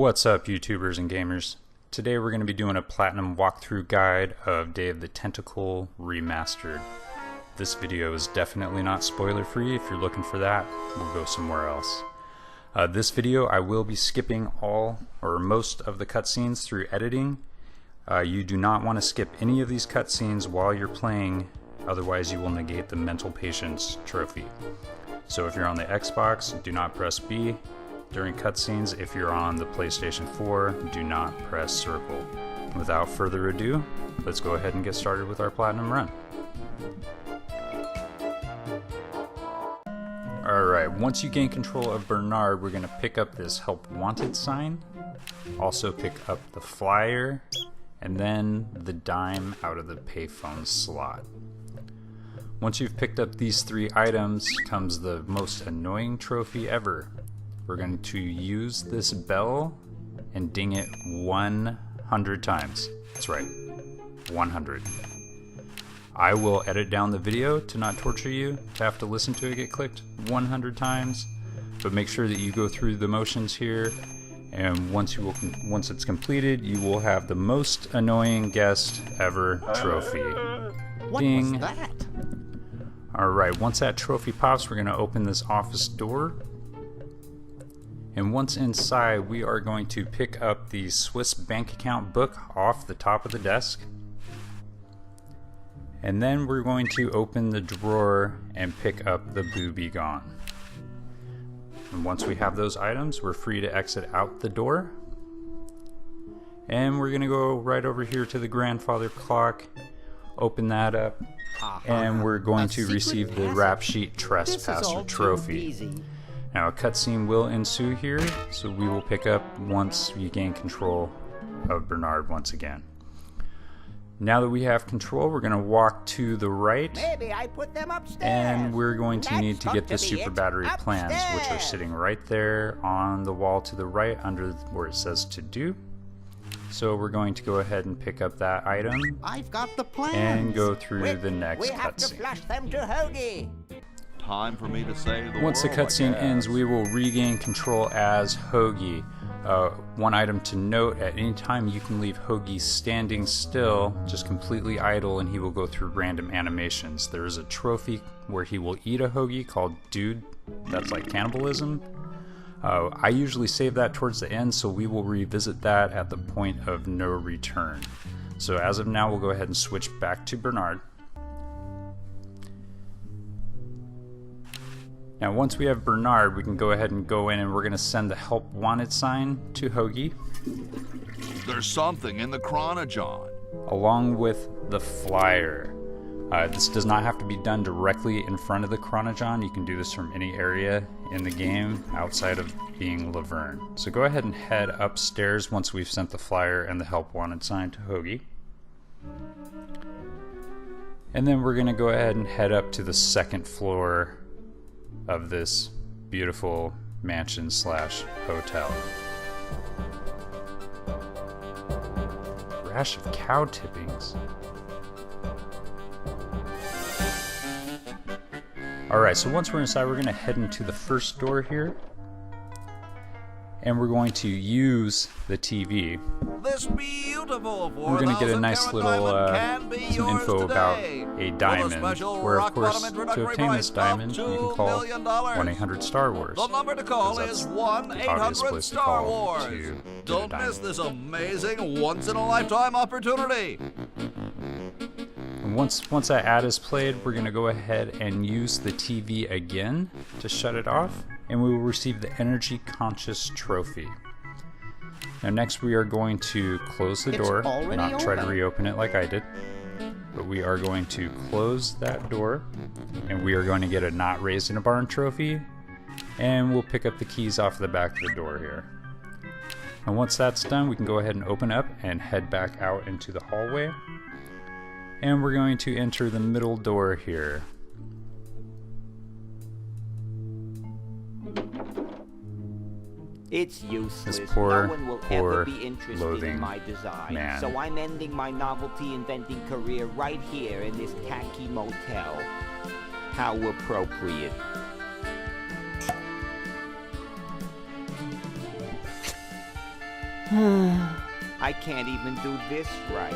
What's up, YouTubers and gamers? Today we're going to be doing a platinum walkthrough guide of Day of the Tentacle Remastered. This video is definitely not spoiler free. If you're looking for that, we'll go somewhere else. This video I will be skipping all or most of the cutscenes through editing. You do not want to skip any of these cutscenes while you're playing, otherwise you will negate the mental patience trophy. So if you're on the Xbox, do not press B during cutscenes. If you're on the PlayStation 4, do not press circle. Without further ado, let's go ahead and get started with our platinum run. Alright, once you gain control of Bernard, we're going to pick up this help wanted sign, also pick up the flyer, and then the dime out of the payphone slot. Once you've picked up these three items comes the most annoying trophy ever. We're going to use this bell and ding it 100 times. That's right, 100. I will edit down the video to not torture you to have to listen to it get clicked 100 times, but make sure that you go through the motions here, and once it's completed, you will have the most annoying guest ever trophy. What Ding. was that? Alright, once that trophy pops, we're going to open this office door. And once inside, we are going to pick up the Swiss bank account book off the top of the desk. And then we're going to open the drawer and pick up the Booby Gone. And once we have those items, we're free to exit out the door. And we're going to go right over here to the grandfather clock, open that up, and we're going to receive the rap sheet trespasser trophy. Now a cutscene will ensue here, so we will pick up once you gain control of Bernard once again. Now that we have control, we're going to walk to the right, Maybe I put them upstairs. and we're going to need to That's get the got to be super it. battery plans, which are Upstairs. sitting right there on the wall to the right under where it says to do. So we're going to go ahead and pick up that item I've got the plans. and go through Quick, the next we have to cutscene. flush them to Hoagie. Time for me to save the Once the world, I cutscene guess. ends, we will regain control as Hoagie. One item to note, at any time you can leave Hoagie standing still, just completely idle, and he will go through random animations. There is a trophy where he will eat a Hoagie called Dude. That's like cannibalism. I usually save that towards the end, so we will revisit that at the point of no return. So as of now, we'll go ahead and switch back to Bernard. Now once we have Bernard, we can go ahead and go in, and we're going to send the help wanted sign to Hoagie, There's something in the chronojohn. along with the flyer. This does not have to be done directly in front of the chronojohn. You can do this from any area in the game outside of being Laverne. So go ahead and head upstairs once we've sent the flyer and the help wanted sign to Hoagie. And then we're going to go ahead and head up to the second floor of this beautiful mansion slash hotel. Rash of cow tippings. Alright, so once we're inside, we're going to head into the first door here, and we're going to use the TV. This beautiful We're going to get a nice little some info about a diamond, where of course to obtain this diamond you can call 1-800-STAR-WARS. The number to call because is that's the obvious place to call 1-800-STAR-WARS. to get a Don't diamond. miss this amazing once-in-a-lifetime opportunity. And once that ad is played, we're going to go ahead and use the TV again to shut it off, and we will receive the Energy Conscious trophy. Now next we are going to close the It's door, already not try to open. reopen it like I did, but we are going to close that door, and we are going to get a Not Raised in a Barn trophy, and we'll pick up the keys off the back of the door here. And once that's done, we can go ahead and open up and head back out into the hallway. And we're going to enter the middle door here. It's useless. This poor, no one will poor, ever be interested loathing in my design. man. So I'm ending my novelty inventing career right here in this tacky motel. How appropriate. I can't even do this right.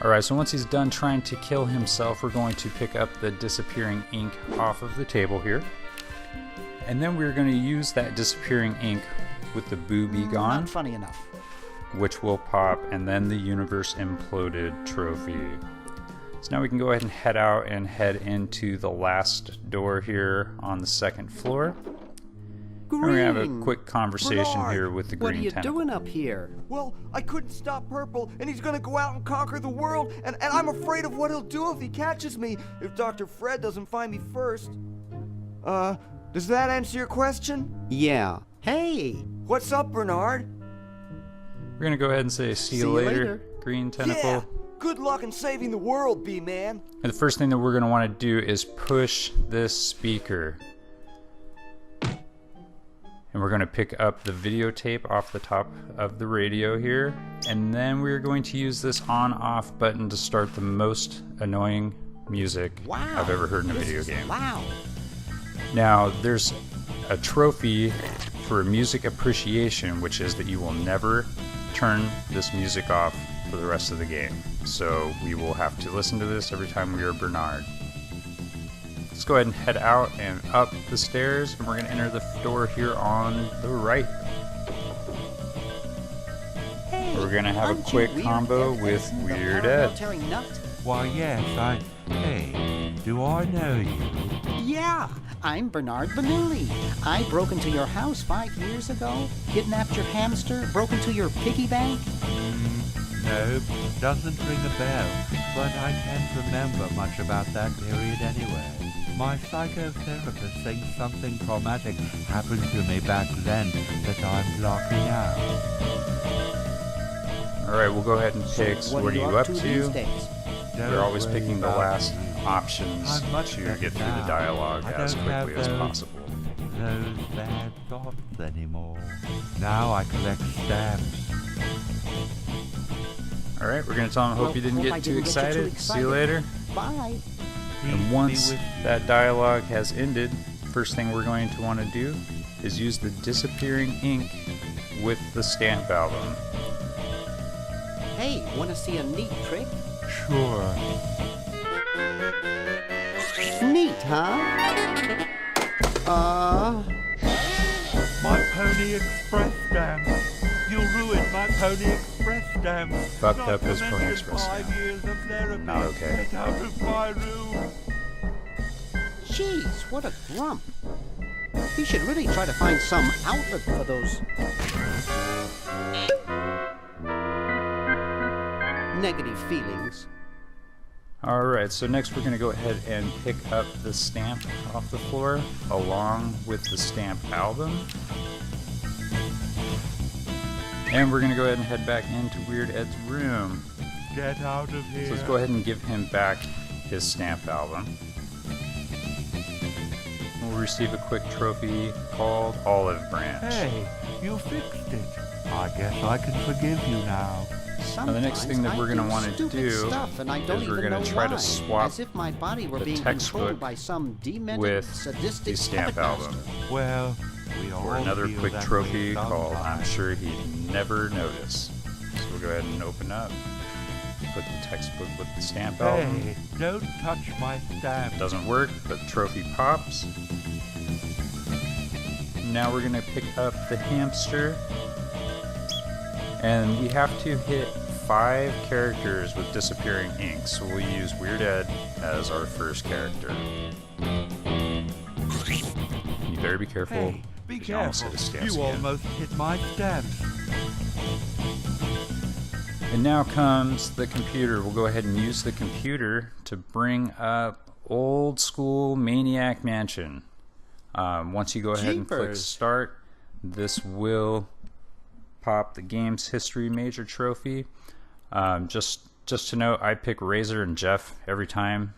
Alright, so once he's done trying to kill himself, we're going to pick up the disappearing ink off of the table here. And then we're going to use that disappearing ink with the booby gone, Not funny enough. which will pop, and then the universe imploded trophy. So now we can go ahead and head out and head into the last door here on the second floor. And we're going to have a quick conversation Bernard, here with the What are green you tentacle. doing up here? Well, I couldn't stop Purple, and he's gonna go out and conquer the world, and I'm afraid of what he'll do if he catches me, if Dr. Fred doesn't find me first. Does that answer your question? Yeah. Hey! What's up, Bernard? We're going to go ahead and say see you later, green tentacle. Yeah! Good luck in saving the world, B-Man. And the first thing that we're going to want to do is push this speaker. And we're going to pick up the videotape off the top of the radio here. And then we're going to use this on-off button to start the most annoying music I've ever heard in a video game. Wow! Now, there's a trophy for music appreciation, which is that you will never turn this music off for the rest of the game. So we will have to listen to this every time we are Bernard. Let's go ahead and head out and up the stairs, and we're going to enter the door here on the right. Hey! We're going to have a aren't you quick Weird combo Ed with Edson, the Weird Ed. paramilitary nut? Why, yes, Hey, do I know you? Yeah! I'm Bernard Bernoulli. I broke into your house 5 years ago, kidnapped your hamster, broke into your piggy bank. No, doesn't ring a bell, but I can't remember much about that period anyway. My psychotherapist thinks something traumatic happened to me back then that I'm blocking out. Alright, we'll go ahead and pick. So what are you up these to? days? We're always picking the last options I'm much to better get through the now. dialogue I as don't quickly have as those- possible. Those bad thoughts anymore. Now I collect stamps. Alright, we're going to tell him, hope you didn't hope I get too didn't get you too excited. See you later. Bye! Peace And be once with you. that dialogue has ended, first thing we're going to want to do is use the disappearing ink with the stamp album. Hey, wanna see a neat trick? Sure. Neat, huh? My Pony Express stamp. You ruined my Pony Express stamp. Fucked Not up to his Pony mention Express 5 stamp. years of therapy. Not okay. Get out of my room. Jeez, what a grump. We should really try to find some outlet for those negative feelings. Alright, so next we're going to go ahead and pick up the stamp off the floor along with the stamp album. And we're going to go ahead and head back into Weird Ed's room. Get out of here. So let's go ahead and give him back his stamp album. We'll receive a quick trophy called Olive Branch. Hey, you fixed it. I guess I can forgive you now. Now the next thing that we're going to want to do is is we're going to try to swap as if my body were the being textbook controlled by some demented, with sadistic the stamp puppet album master. Well, we all for another feel quick that trophy way called I'm sometimes. Sure He'd Never Notice. So we'll go ahead and open up, put the textbook with the stamp album. Hey, don't touch my stamp. Doesn't work, but the trophy pops. Now we're going to pick up the hamster. And we have to hit 5 characters with disappearing ink, so we'll use Weird Ed as our first character. You better be careful. Hey, be because you almost careful. hit his stamps You again. almost hit my stamps. And now comes the computer. We'll go ahead and use the computer to bring up Old School Maniac Mansion. Once you go ahead and click Jeepers. start, this will pop the game's history major trophy. Just to note, I pick Razor and Jeff every time.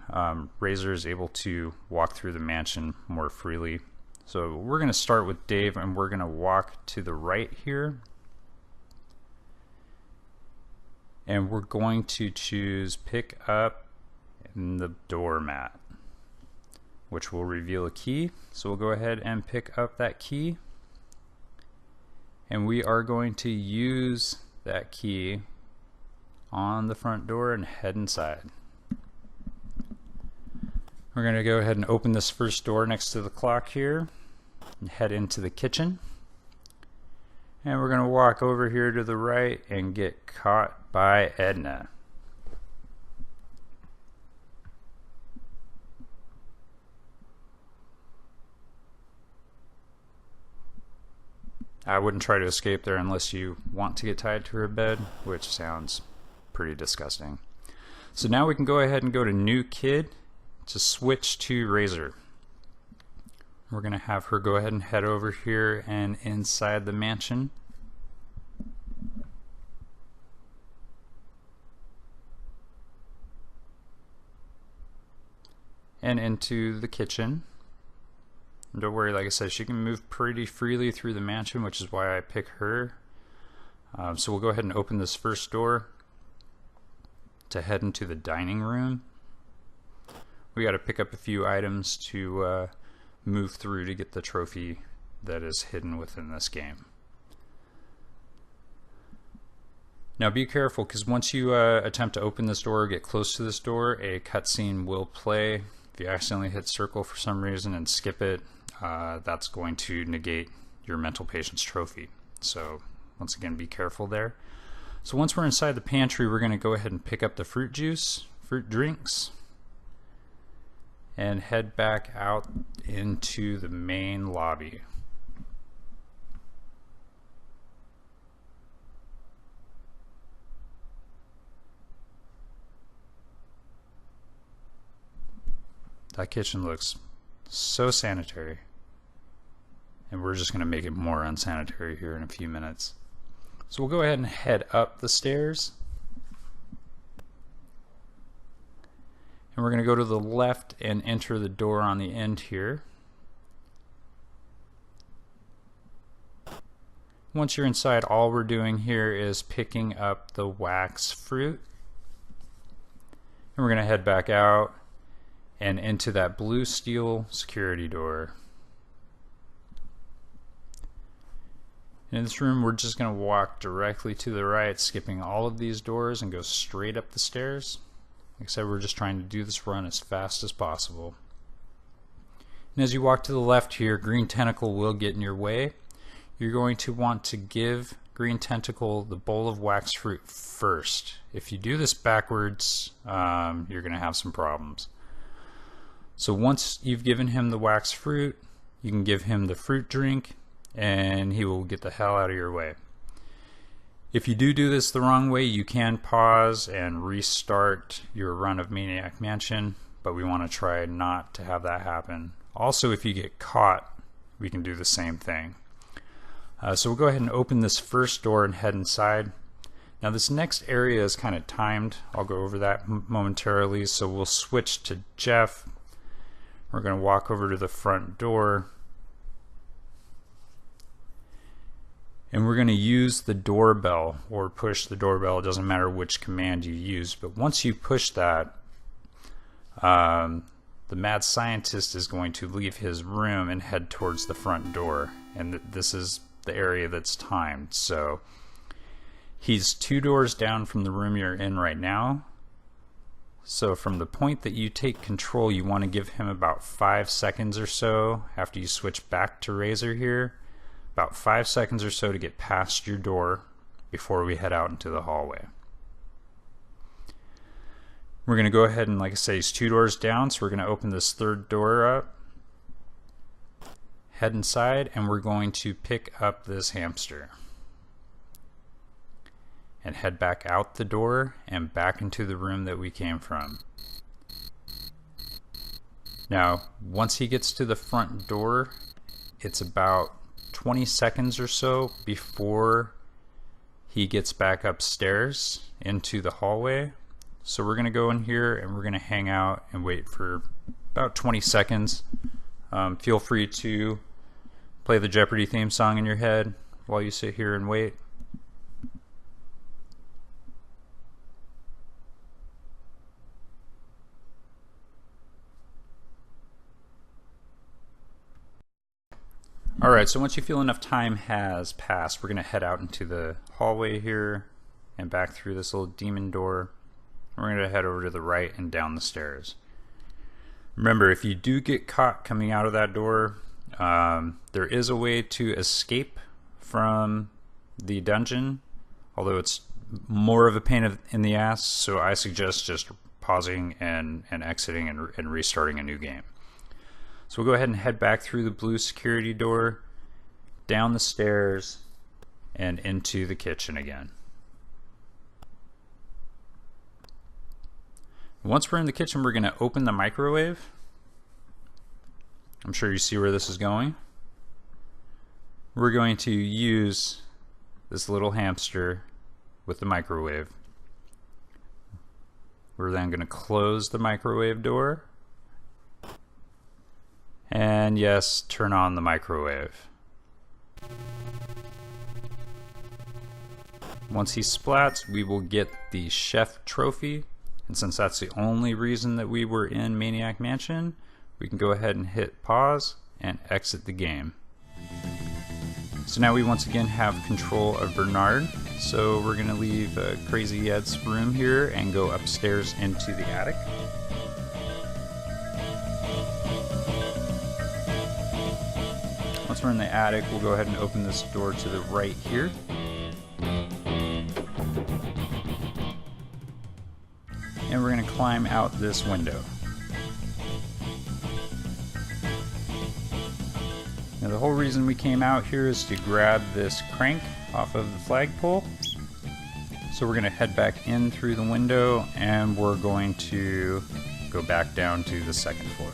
Razor is able to walk through the mansion more freely. So we're going to start with Dave, and we're going to walk to the right here. And we're going to choose pick up in the doormat, which will reveal a key. So we'll go ahead and pick up that key. And we are going to use that key on the front door and head inside. We're going to go ahead and open this first door next to the clock here and head into the kitchen. And we're going to walk over here to the right and get caught by Edna. I wouldn't try to escape there unless you want to get tied to her bed, which sounds pretty disgusting. So now we can go ahead and go to New Kid to switch to Razor. We're going to have her go ahead and head over here and inside the mansion. And into the kitchen. Don't worry, like I said, she can move pretty freely through the mansion, which is why I pick her. So we'll go ahead and open this first door to head into the dining room. We got to pick up a few items to move through to get the trophy that is hidden within this game. Now be careful, because once you attempt to open this door or get close to this door, a cutscene will play. If you accidentally hit circle for some reason and skip it, that's going to negate your mental patient's trophy. So once again, be careful there. So once we're inside the pantry, we're going to go ahead and pick up the fruit juice, fruit drinks, and head back out into the main lobby. That kitchen looks so sanitary, and we're just going to make it more unsanitary here in a few minutes. So we'll go ahead and head up the stairs, and we're going to go to the left and enter the door on the end here. Once you're inside, all we're doing here is picking up the wax fruit, and we're going to head back out and into that blue steel security door. In this room, we're just going to walk directly to the right, skipping all of these doors, and go straight up the stairs. Like I said, we're just trying to do this run as fast as possible. And as you walk to the left here, Green Tentacle will get in your way. You're going to want to give Green Tentacle the bowl of wax fruit first. If you do this backwards, you're going to have some problems. So once you've given him the wax fruit, you can give him the fruit drink, and he will get the hell out of your way. If you do this the wrong way, you can pause and restart your run of Maniac Mansion, but we want to try not to have that happen. Also, if you get caught, we can do the same thing. So we'll go ahead and open this first door and head inside. Now this next area is kind of timed. I'll go over that momentarily. So we'll switch to Jeff. We're going to walk over to the front door, and we're going to use the doorbell or push the doorbell. It doesn't matter which command you use, but once you push that, the mad scientist is going to leave his room and head towards the front door, and this is the area that's timed. So he's 2 doors down from the room you're in right now. So from the point that you take control, you want to give him about 5 seconds or so after you switch back to Razor here. About 5 seconds or so to get past your door before we head out into the hallway. We're going to go ahead and, like I say, he's 2 doors down, so we're going to open this third door up, head inside, and we're going to pick up this hamster. And head back out the door and back into the room that we came from. Now, once he gets to the front door, it's about 20 seconds or so before he gets back upstairs into the hallway. So we're going to go in here and we're going to hang out and wait for about 20 seconds. Feel free to play the Jeopardy theme song in your head while you sit here and wait. Alright, so once you feel enough time has passed, we're going to head out into the hallway here and back through this little demon door. We're going to head over to the right and down the stairs. Remember, if you do get caught coming out of that door, there is a way to escape from the dungeon, although it's more of a pain in the ass, so I suggest just pausing and exiting and restarting a new game. So we'll go ahead and head back through the blue security door, down the stairs, and into the kitchen again. Once we're in the kitchen, we're going to open the microwave. I'm sure you see where this is going. We're going to use this little hamster with the microwave. We're then going to close the microwave door. And yes, turn on the microwave. Once he splats, we will get the chef trophy. And since that's the only reason that we were in Maniac Mansion, we can go ahead and hit pause and exit the game. So now we once again have control of Bernard. So we're going to leave Crazy Ed's room here and go upstairs into the attic. Once we're in the attic, we'll go ahead and open this door to the right here. And we're going to climb out this window. Now the whole reason we came out here is to grab this crank off of the flagpole. So we're going to head back in through the window and we're going to go back down to the second floor.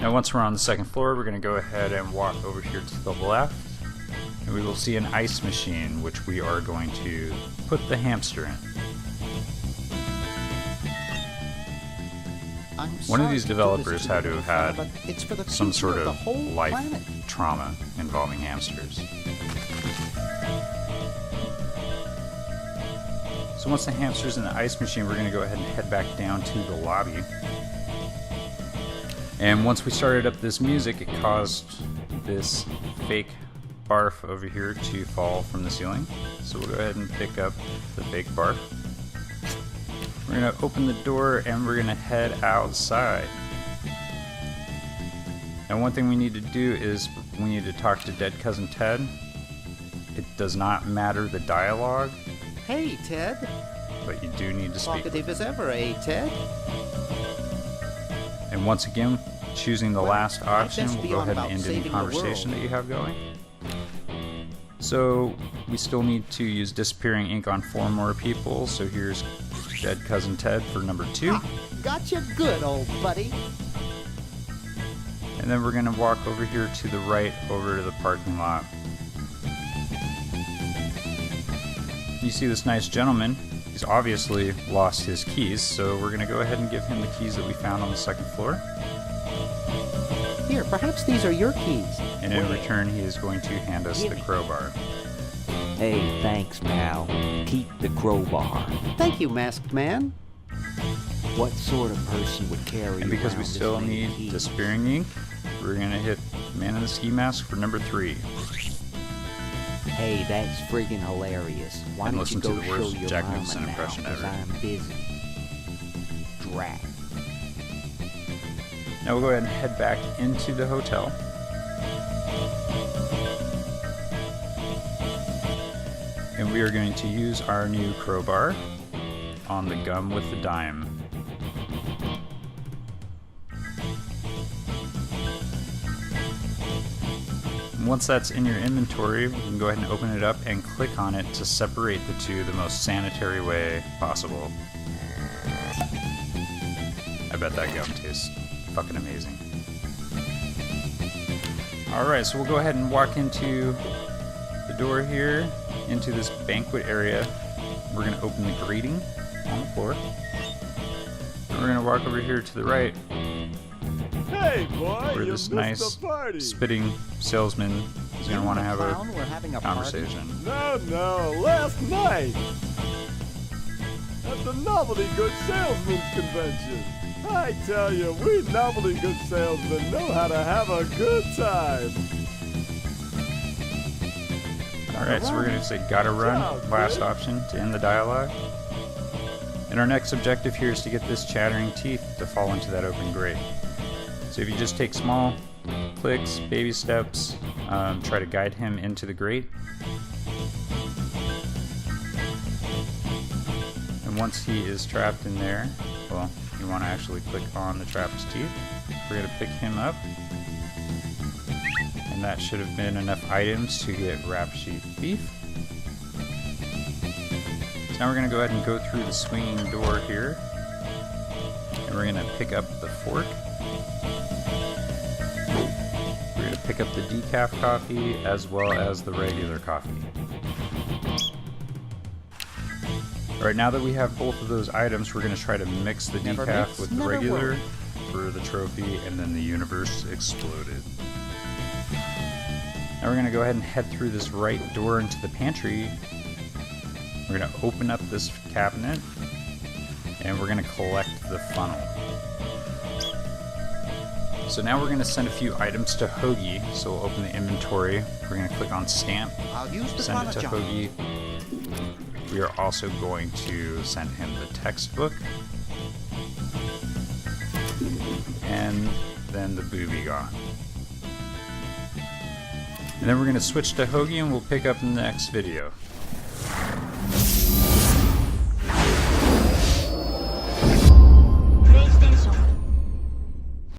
Now once we're on the second floor, we're going to go ahead and walk over here to the left, and we will see an ice machine, which we are going to put the hamster in. One of these developers had to have had some sort of life trauma involving hamsters. So once the hamster's in the ice machine, we're going to go ahead and head back down to the lobby. And once we started up this music, it caused this fake barf over here to fall from the ceiling. So we'll go ahead and pick up the fake barf. We're going to open the door and we're going to head outside. Now one thing we need to do is we need to talk to Dead Cousin Ted. It does not matter the dialogue, Hey, Ted. but you do need to speak. Talkative as ever, eh, Ted? And once again, choosing the last option guess will go beyond ahead and about end any saving the conversation world. that you have going. So we still need to use disappearing ink on 4 more people. So here's Dead Cousin Ted for number 2. Gotcha good, old buddy. And then we're going to walk over here to the right over to the parking lot. You see this nice gentleman. He's obviously lost his keys, so we're going to go ahead and give him the keys that we found on the second floor. Here, perhaps these are your keys. And in return, he is going to hand us the crowbar. Hey, thanks, pal. Keep the crowbar. Thank you, masked man. What sort of person would carry And because we around this still many need keys? disappearing ink, we're going to hit Man in the Ski Mask for number 3. Hey, that's friggin' hilarious. Why And don't you listen to go the show worst your Jack mama Nicholson now, impression 'cause ever. I'm busy. Drat. Now we'll go ahead and head back into the hotel. And we are going to use our new crowbar on the gum with the dime. Once that's in your inventory, you can go ahead and open it up and click on it to separate the two the most sanitary way possible. I bet that gum tastes fucking amazing. Alright, so we'll go ahead and walk into the door here, into this banquet area. We're going to open the grating on the floor. And we're going to walk over here to the right, Hey, boy, where you this missed nice the party. spitting salesman He's gonna want to have a We're having a conversation. No, last night! At the Novelty Good Salesmen's Convention. I tell you, we Novelty Good Salesmen know how to have a good time. Alright, so we're going to say gotta run, last option to end the dialogue. And our next objective here is to get this chattering teeth to fall into that open grate. So if you just take small clicks, baby steps, try to guide him into the grate. And once he is trapped in there, well, you want to actually click on the trapped teeth. We're going to pick him up. And that should have been enough items to get Rap Sheep Beef. So now we're going to go ahead and go through the swinging door here. And we're going to pick up the fork. We're going to pick up the decaf coffee as well as the regular coffee. Alright, now that we have both of those items, we're going to try to mix the decaf with the regular for the trophy, and then the universe exploded. Now we're going to go ahead and head through this right door into the pantry. We're going to open up this cabinet, and we're going to collect the funnel. So now we're going to send a few items to Hoagie. So we'll open the inventory. We're going to click on stamp, send it to Hoagie. We are also going to send him the textbook, and then the Booby Gone. And then we're going to switch to Hoagie and we'll pick up in the next video.